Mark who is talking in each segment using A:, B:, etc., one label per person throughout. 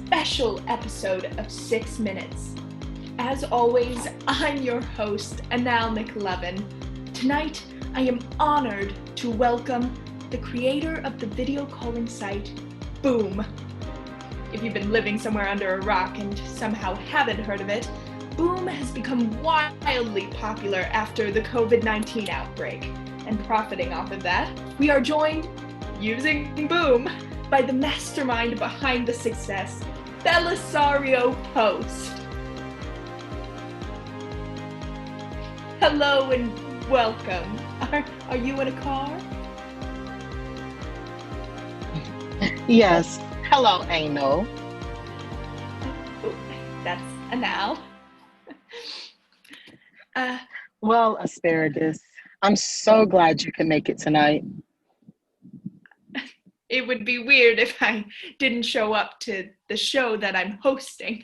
A: special episode of 6 Minutes. As always, I'm your host, Annál McLovin. Tonight, I am honored to welcome the creator of the video calling site, Boom. If you've been living somewhere under a rock and somehow haven't heard of it, Boom has become wildly popular after the COVID-19 outbreak. And profiting off of that, we are joined, using Boom, by the mastermind behind the success, Belisario Post. Hello and welcome. Are you in a car?
B: Yes. Hello, Anal.
A: Oh, that's Annál.
B: Well, Asparagus, I'm so glad you can make it tonight.
A: It would be weird if I didn't show up to the show that I'm hosting.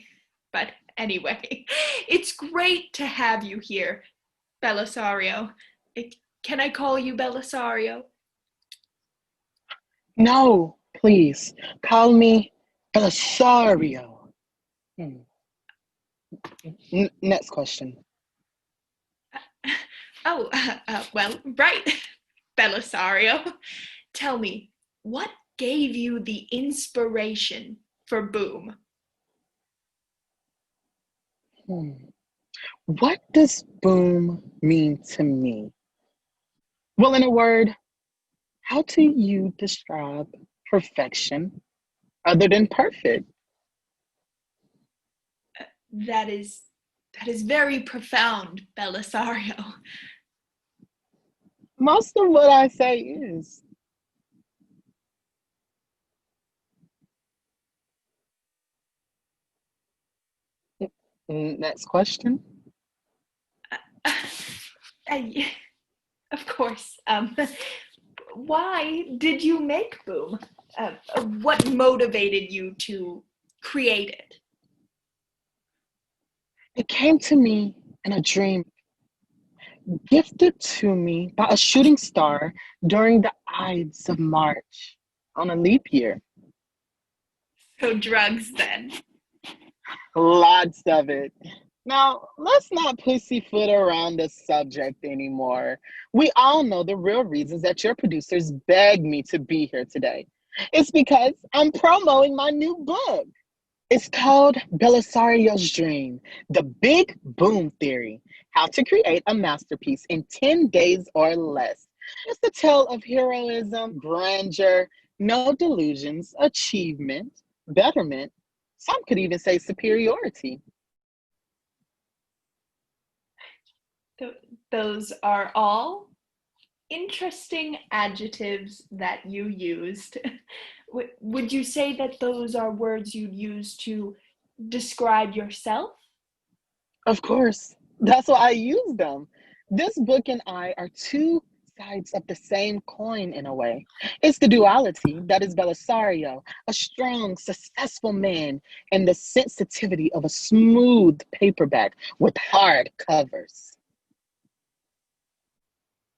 A: But anyway, it's great to have you here, Belisario. Can I call you Belisario?
B: No, please, call me Belisario. Next question.
A: Well, right, Belisario. Tell me, what gave you the inspiration for Boom?
B: What does boom mean to me? Well, in a word, how do you describe perfection other than perfect?
A: That is very profound, Belisario.
B: Most of what I say is. Next question.
A: Of course. Why did you make Boom? What motivated you to create it?
B: It came to me in a dream, gifted to me by a shooting star during the Ides of March on a leap year.
A: So drugs then.
B: Lots of it. Now, let's not pussyfoot around the subject anymore. We all know the real reasons that your producers begged me to be here today. It's because I'm promoting my new book. It's called Belisario's Dream, The Big Boom Theory, How to Create a Masterpiece in 10 Days or Less. It's the tale of heroism, grandeur, no delusions, achievement, betterment. Some could even say superiority.
A: Those are all interesting adjectives that you used. Would you say that those are words you'd use to describe yourself?
B: Of course, that's why I use them. This book and I are two sides of the same coin in a way. It's the duality that is Belisario, a strong, successful man, and the sensitivity of a smooth paperback with hard covers.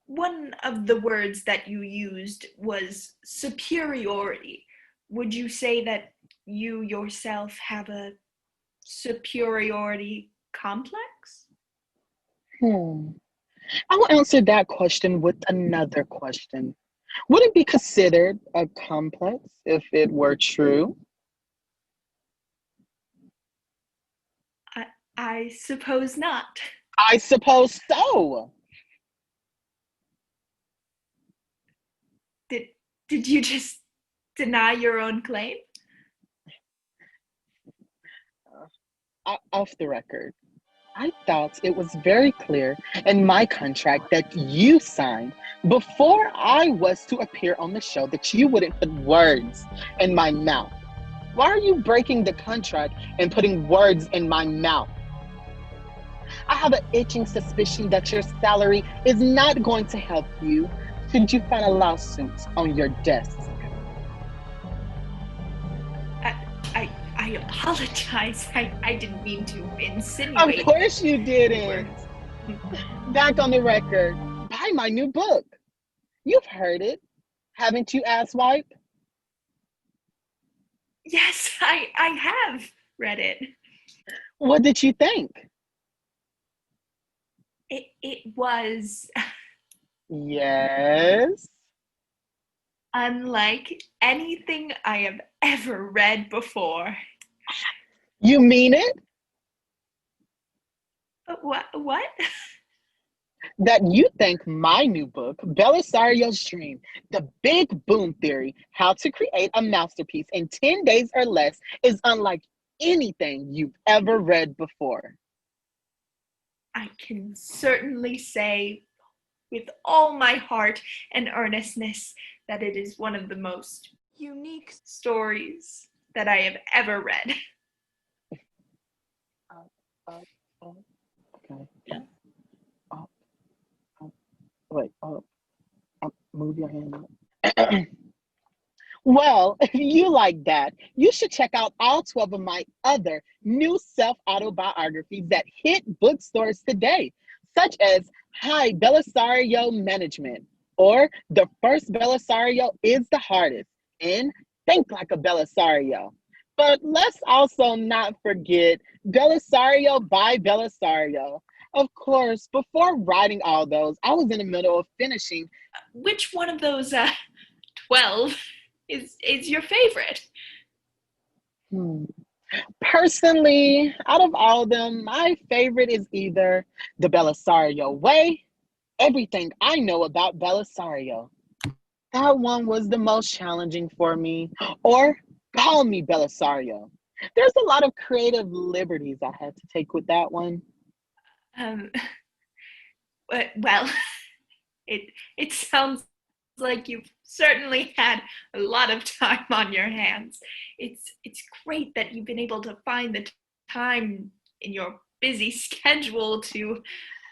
A: One of the words that you used was superiority. Would you say that you yourself have a superiority complex?
B: I will answer that question with another question. Would it be considered a complex if it were true?
A: I suppose not.
B: I suppose so.
A: Did you just deny your own claim?
B: Off the record, I thought it was very clear in my contract that you signed before I was to appear on the show that you wouldn't put words in my mouth. Why are you breaking the contract and putting words in my mouth? I have an itching suspicion that your salary is not going to help you should you find a lawsuit on your desk.
A: I apologize. I didn't mean to insinuate.
B: Of course you didn't. Back on the record, buy my new book. You've heard it. Haven't you, asswipe?
A: Yes, I have read it.
B: What did you think?
A: It was
B: Yes.
A: unlike anything I have ever read before.
B: You mean it?
A: What?
B: That you think my new book, Belisario's Dream, The Big Boom Theory, How to Create a Masterpiece in 10 Days or Less, is unlike anything you've ever read before.
A: I can certainly say with all my heart and earnestness that it is one of the most unique stories that I have ever read.
B: Up, up, up. Okay. Yeah. Up, up. Wait, up. Move your hand up. Well, if you like that, you should check out all 12 of my other new self autobiographies that hit bookstores today, such as Hi, Belisario Management, or The First Belisario is the Hardest, and Think Like a Belisario. But let's also not forget Belisario by Belisario. Of course, before writing all those, I was in the middle of finishing.
A: Which one of those 12 is your favorite?
B: Hmm. Personally, out of all of them, my favorite is either The Belisario Way, Everything I Know About Belisario. That one was the most challenging for me. Or Call Me Belisario. There's a lot of creative liberties I had to take with that one.
A: Um, well, it sounds like you've certainly had a lot of time on your hands. It's great that you've been able to find the time in your busy schedule to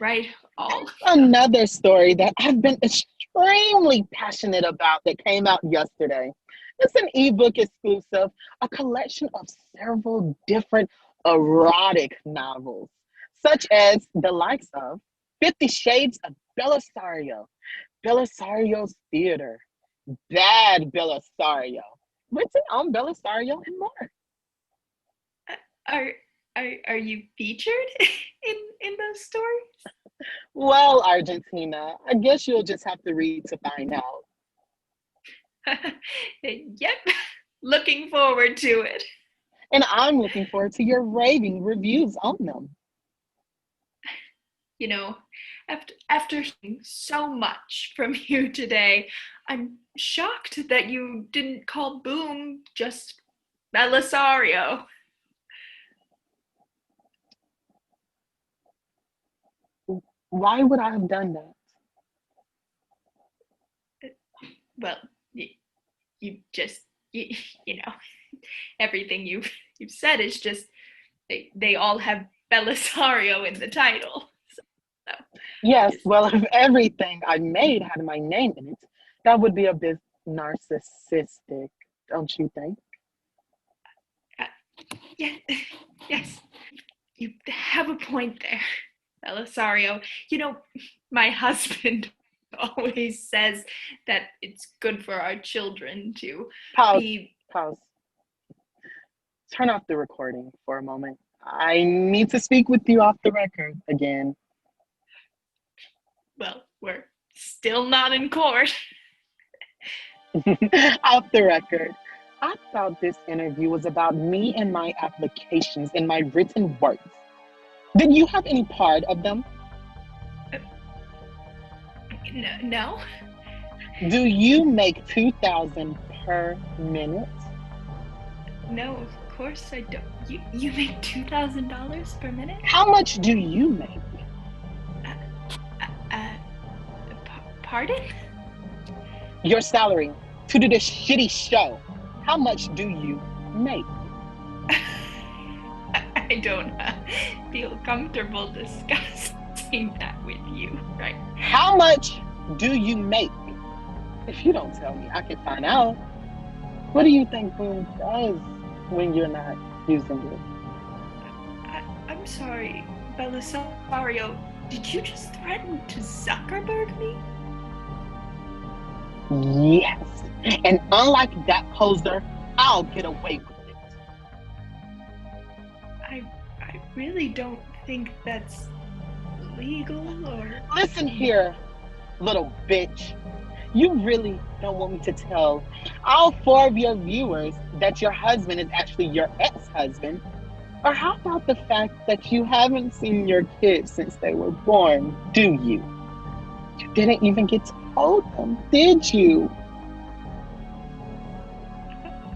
A: write all.
B: Another story that I've been extremely passionate about that came out yesterday. It's an ebook exclusive, a collection of several different erotic novels, such as the likes of 50 Shades of Belisario, Belisario's Theater, Bad Belisario, written on Belisario, and more.
A: Are are you featured in those stories?
B: Well, Argentina, I guess you'll just have to read to find out.
A: Yep, looking forward to it.
B: And I'm looking forward to your raving reviews on them.
A: You know, after hearing so much from you today, I'm shocked that you didn't call Boom just Belisario.
B: Why would I have done that?
A: Well, you just you know everything you've said is just they all have Belisario in the title. So
B: Yes,
A: just
B: well, if everything I made had my name in it, that would be a bit narcissistic, don't you think?
A: uh, yeah, yes, you have a point there, Belisario. You know, my husband always says that it's good for our children to
B: Pause,
A: be,
B: pause. Turn off the recording for a moment. I need to speak with you off the record again.
A: well, we're still not in court.
B: Off the record. I thought this interview was about me and my applications and my written works. Did you have any part of them?
A: No,
B: Do you make 2,000 per minute?
A: no, of course I don't. You make $2,000 per minute?
B: How much do you make?
A: Uh, pardon?
B: Your salary to do this shitty show. How much do you make?
A: I don't feel comfortable discussing that with you right now.
B: How much do you make? If you don't tell me, I can find out. What do you think Boom does when you're not using it?
A: I'm sorry, Belisario. Did you just threaten to Zuckerberg me?
B: Yes. And unlike that poser, I'll get away with it.
A: I really don't think that's legal or...
B: Listen here, little bitch. You really don't want me to tell all 4 of your viewers that your husband is actually your ex-husband? Or how about the fact that you haven't seen your kids since they were born, do you? You didn't even get to hold them, did you?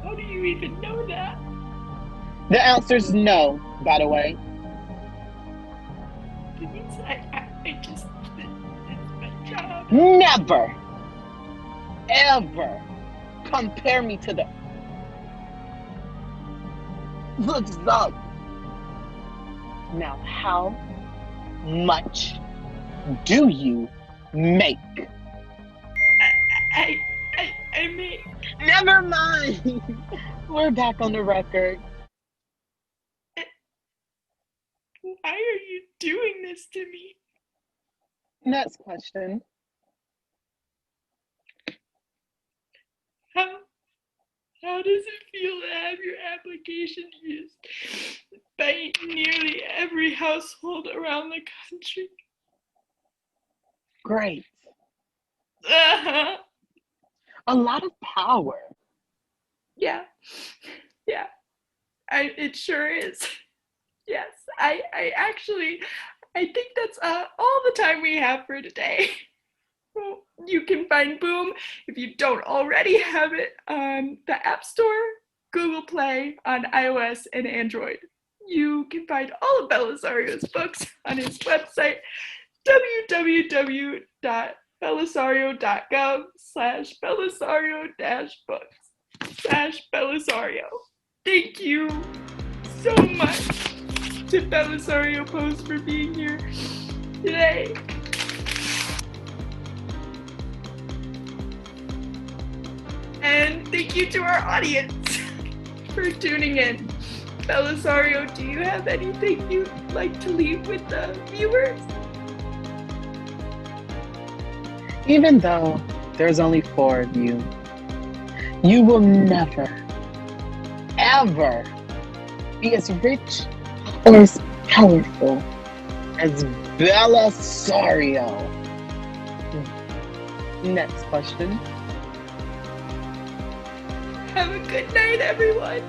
A: How do you even know that?
B: The answer's no, by the way.
A: Please, I just... It's my job.
B: Never, ever compare me to the... Looks up. Now, how much do you make?
A: I mean...
B: Never mind. We're back on the record.
A: Why are you doing this to me?
B: Next question.
A: How does it feel to have your application used by nearly every household around the country?
B: Great. A lot of power.
A: Yeah. It sure is. Yes, I think that's all the time we have for today. Well, you can find Boom if you don't already have it on the App Store, Google Play, on iOS and Android. You can find all of Belisario's books on his website, www.belisario.gov/Belisario-books/Belisario. Thank you so much to Belisario Post for being here today. And thank you to our audience for tuning in. Belisario, do you have anything you'd like to leave with the viewers?
B: Even though there's only 4 of you, you will never, ever be as rich or as powerful as Belisario. Next question.
A: Have a good night, everyone.